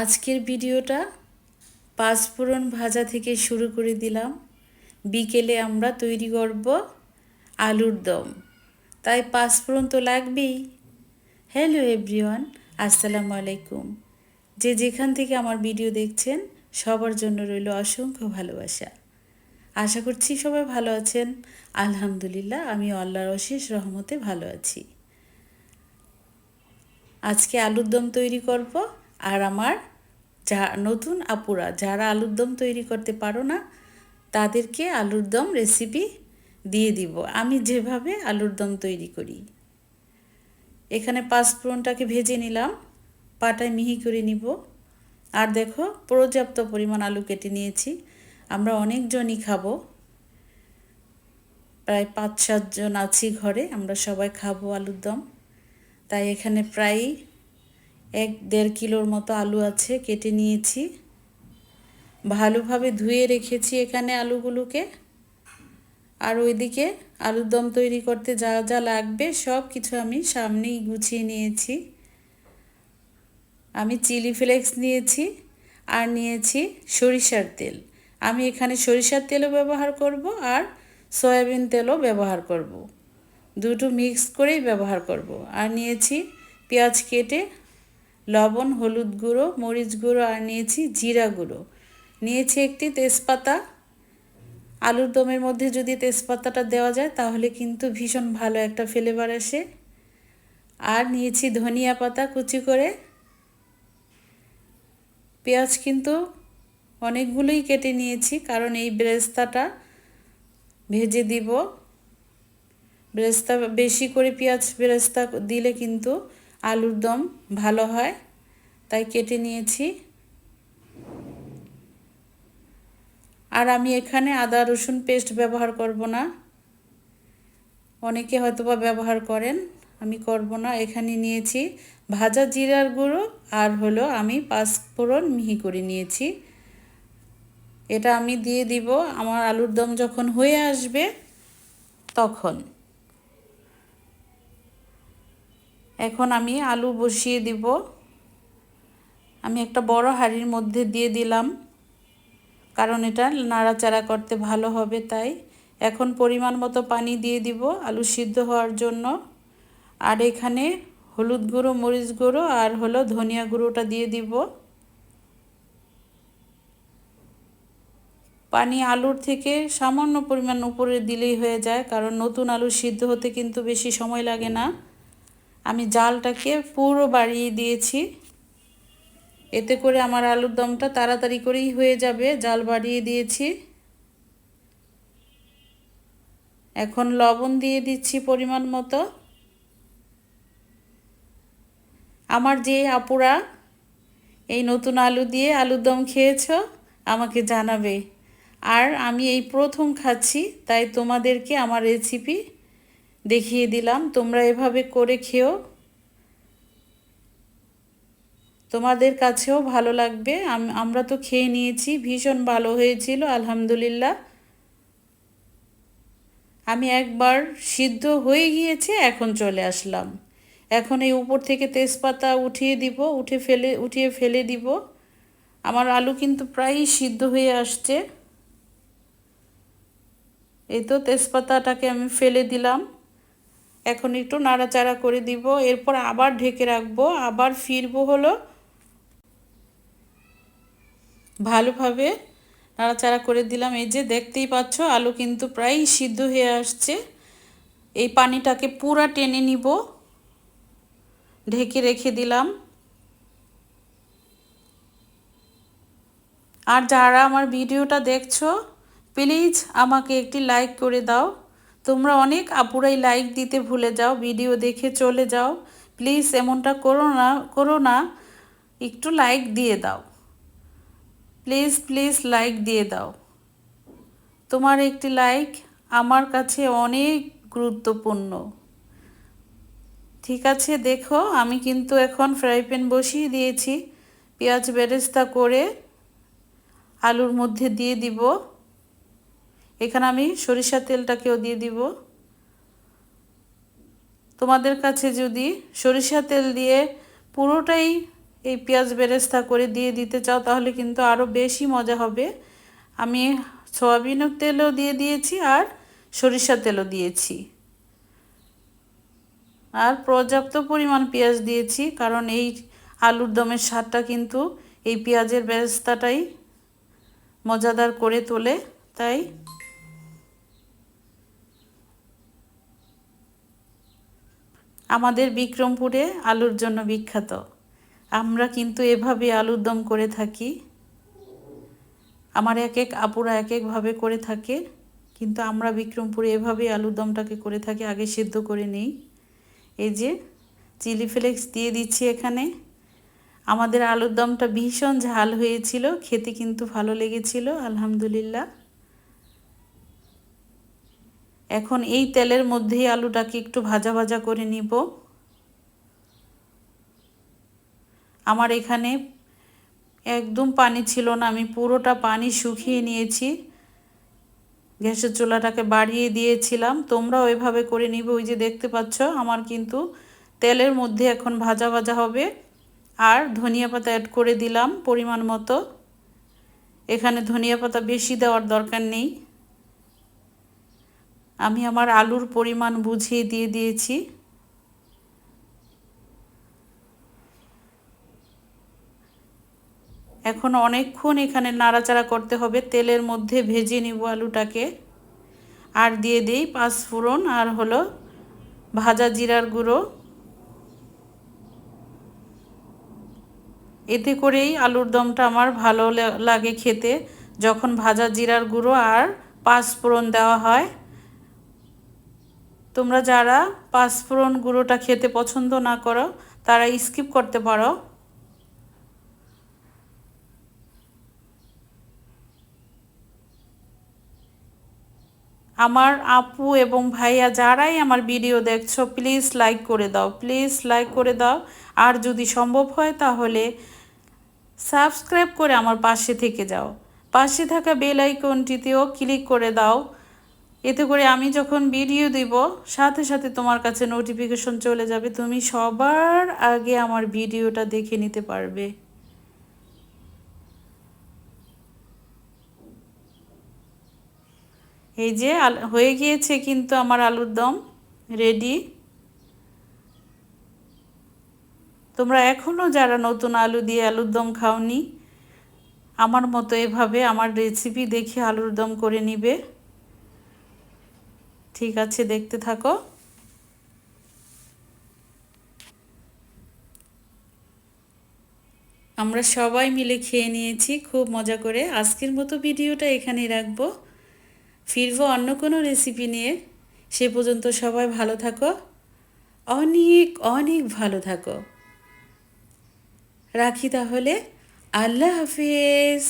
আজকের ভিডিওটা পাঁচফোড়ন ভাজা থেকে শুরু করে দিলাম। বিকেলে আমরা তৈরি করব আলুর দম, তাই পাঁচফোড়ন তো লাগবেই। হ্যালো এভরিওয়ান, আসসালামু আলাইকুম। যে যেখান থেকে আমার ভিডিও দেখছেন সবার জন্য রইল অসংখ্য ভালোবাসা। আশা করছি সবাই ভালো আছেন। আলহামদুলিল্লাহ, আমি আল্লাহর অশেষ রহমতে ভালো আছি। আজকে আলুর দম তৈরি করব, আর আমার নতুন আপুরা যারা আলুর দম তৈরি করতে পারো না তাদেরকে আলুর দম রেসিপি দিয়ে দিব আমি যেভাবে আলুর দম তৈরি করি। এখানে পাঁচফোড়নটাকে ভেজে নিলাম, পাটায় মিহি করে নিব। আর দেখো, পর্যাপ্ত পরিমাণ আলু কেটে নিয়েছি। আমরা অনেকজনই খাবো, প্রায় 5-7 জন আছি ঘরে, আমরা সবাই খাবো আলুর দম। তাই এখানে প্রায় 1-1.5 কিলোর মতো আলু আছে, কেটে নিয়েছি। ভালোভাবে ধুয়ে রেখেছি এখানে আলুগুলোকে। আর ওইদিকে আলুর দম তৈরি করতে যা যা লাগবে সব কিছু আমি সামনেই গুছিয়ে নিয়েছি। আমি চিলি ফ্লেক্স নিয়েছি, আর নিয়েছি সরিষার তেল। আমি এখানে সরিষার তেলও ব্যবহার করব, আর সয়াবিন তেলও ব্যবহার করব। দুটো মিক্স করেই ব্যবহার করব। আর নিয়েছি পেঁয়াজ কেটে, লবণ, হলুদ গুঁড়ো, মরিচ গুঁড়ো, আর নিয়েছি জিরা গুঁড়ো। নিয়েছি একটি তেজপাতা। আলুর দমের মধ্যে যদি তেজপাতাটা দেওয়া যায় তাহলে কিন্তু ভীষণ ভালো একটা ফ্লেভার আসে। আর নিয়েছি ধনিয়া পাতা কুচি করে। পেঁয়াজ কিন্তু অনেকগুলোই কেটে নিয়েছি, কারণ এই বেরেস্তাটা ভেজে দিব। বেরেস্তা বেশি করে পেঁয়াজ বেরেস্তা দিলে কিন্তু আলুর দম ভালো হয়, তাই কেটে নিয়েছি। আর আমি এখানে আদা রসুন পেস্ট ব্যবহার করব না, অনেকে হয়তোবা ব্যবহার করেন, আমি করব না। এখানে নিয়েছি ভাজা জিরার গুঁড়ো, আর হলো আমি পাঁচফোড়ন মিহি করে নিয়েছি। এটা আমি দিয়ে দিব আমার আলুর দম যখন হয়ে আসবে তখন। এখন আমি আলু বসিয়ে দিব। আমি একটা বড় হাঁড়ির মধ্যে দিয়ে দিলাম, কারণ এটা নাড়াচাড়া করতে ভালো হবে, তাই। এখন পরিমাণ মতো পানি দিয়ে দিব আলু সিদ্ধ হওয়ার জন্য। আর এখানে হলুদ গুঁড়ো, মরিচ গুঁড়ো, আর হলো ধনিয়া গুঁড়োটা দিয়ে দিব। পানি আলুর থেকে সামান্য পরিমাণ উপরে দিলেই হয়ে যায়, কারণ নতুন আলু সিদ্ধ হতে কিন্তু বেশি সময় লাগে না। আমি জালটাকে পুরো বাড়িয়ে দিয়েছি, এতে করে আমার আলুর দমটা তাড়াতাড়ি করেই হয়ে যাবে। জাল বাড়িয়ে দিয়েছি। এখন লবণ দিয়ে দিচ্ছি পরিমাণ মতো। আমার যে আপুরা এই নতুন আলু দিয়ে আলুর দম খেয়েছো আমাকে জানাবে। আর আমি এই প্রথম খাচ্ছি, তাই তোমাদেরকে আমার রেসিপি দেখিয়ে দিলাম। তোমরা এভাবে করে খেও, তোমাদের কাছেও ভালো লাগবে। আমরা তো খেয়ে নিয়েছি, ভীষণ ভালো হয়েছিল আলহামদুলিল্লাহ। আমি একবার সিদ্ধ হয়ে গিয়েছে, এখন চলে আসলাম। এখন এই উপর থেকে তেজপাতা উঠিয়ে দিব, উঠিয়ে ফেলে দিব। আমার আলু কিন্তু প্রায়ই সিদ্ধ হয়ে আসছে। এই তো তেজপাতাটাকে আমি ফেলে দিলাম। এখন একটু নাড়াচাড়া করে দিব, এরপর আবার ঢেকে রাখবো, আবার ফিরবো হলো। ভালোভাবে নাড়াচাড়া করে দিলাম। এই যে দেখতেই পাচ্ছ আলু কিন্তু প্রায় সিদ্ধ হয়ে আসছে। এই পানিটাকে পুরা টেনে নিব, ঢেকে রেখে দিলাম। আর যারা আমার ভিডিওটা দেখছো প্লিজ আমাকে একটি লাইক করে দাও। তোমরা অনেক আপুরাই লাইক দিতে ভুলে যাও, ভিডিও দেখে চলে যাও। প্লিজ এমনটা করো না, একটু লাইক দিয়ে দাও। প্লিজ প্লিজ লাইক দিয়ে দাও। তোমার একটি লাইক আমার কাছে অনেক গুরুত্বপূর্ণ। ঠিক আছে, দেখো আমি কিন্তু এখন ফ্রাই প্যান বসিয়ে দিয়েছি। পেঁয়াজ বেরেস্তা করে আলুর মধ্যে দিয়ে দিব। এখানে আমি সরিষার তেলটাকেও দিয়ে দিব। তোমাদের কাছে যদি সরিষার তেল দিয়ে পুরোটাই এই পেঁয়াজ বেরেস্তা করে দিয়ে দিতে চাও তাহলে কিন্তু আরও বেশি মজা হবে। আমি সয়াবিনের তেলও দিয়ে দিয়েছি আর সরিষার তেলও দিয়েছি, আর পর্যাপ্ত পরিমাণ পেঁয়াজ দিয়েছি, কারণ এই আলুর দমের স্বাদটা কিন্তু এই পেঁয়াজের বেরেস্তাটাই মজাদার করে তোলে। তাই আমাদের বিক্রমপুরে আলুর জন্য বিখ্যাত। আমরা কিন্তু এভাবে আলুর দম করে থাকি। আমার এক এক আপুরা এক একভাবে করে থাকে, কিন্তু আমরা বিক্রমপুরে এভাবে আলুর দমটাকে করে থাকি। আগে সিদ্ধ করে নিই। এই যে চিলি ফ্লেক্স দিয়ে দিচ্ছি এখানে। আমাদের আলুর দমটা ভীষণ ঝাল হয়েছিল, খেতে কিন্তু ভালো লেগেছিল আলহামদুলিল্লাহ। এখন এই তেলের মধ্যেই আলুটাকে একটু ভাজা ভাজা করে নিব। আমার এখানে একদম পানি ছিল না, আমি পুরোটা পানি শুকিয়ে নিয়েছি। গ্যাসের চুলাটাকে বাড়িয়ে দিয়েছিলাম। তোমরাও এভাবে করে নিবে। ওই যে দেখতে পাচ্ছ আমার কিন্তু তেলের মধ্যে এখন ভাজা ভাজা হবে। আর ধনিয়া পাতা অ্যাড করে দিলাম পরিমাণ মতো। এখানে ধনিয়া পাতা বেশি দেওয়ার দরকার নেই, আমি আমার আলুর পরিমাণ বুঝিয়ে দিয়ে দিয়েছি। এখন অনেকক্ষণ এখানে নাড়াচাড়া করতে হবে। তেলের মধ্যে ভেজে নিব আলুটাকে। আর দিয়ে দিই পাঁচফোড়ন আর হলো ভাজা জিরার গুঁড়ো। এতে করেই আলুর দমটা আমার ভালো লাগে খেতে, যখন ভাজা জিরার গুঁড়ো আর পাঁচফোড়ন দেওয়া হয়। তোমরা যারা পাঁচফোড়ন গুঁড়োটা খেতে পছন্দ না করো তারা স্কিপ করতে পারো। আমার আপু এবং ভাইয়া যারাই আমার ভিডিও দেখছো, প্লিজ লাইক করে দাও, প্লিজ লাইক করে দাও। আর যদি সম্ভব হয় তাহলে সাবস্ক্রাইব করে আমার পাশে থেকে যাও। পাশে থাকা বেল আইকনটিতেও ক্লিক করে দাও। এতে করে আমি যখন ভিডিও দিব সাথে সাথে তোমার কাছে নোটিফিকেশন চলে যাবে, তুমি সবার আগে আমার ভিডিওটা দেখে নিতে পারবে। এই যে হয়ে গিয়েছে কিন্তু আমার আলুর দম রেডি। তোমরা এখনও যারা নতুন আলু দিয়ে আলুর দম খাওনি, আমার মতো এভাবে আমার রেসিপি দেখে আলুর দম করে নিবে। ঠিক আছে, দেখতে থাকো। আমরা সবাই মিলে খেয়ে নিয়েছি খুব মজা করে। আজকের মতো ভিডিওটা এখানেই রাখবো, ফিরবো অন্য কোনো রেসিপি নিয়ে। সে পর্যন্ত সবাই ভালো থাকো, অনেক অনেক ভালো থাকো। রাখি তাহলে, আল্লাহ হাফিজ।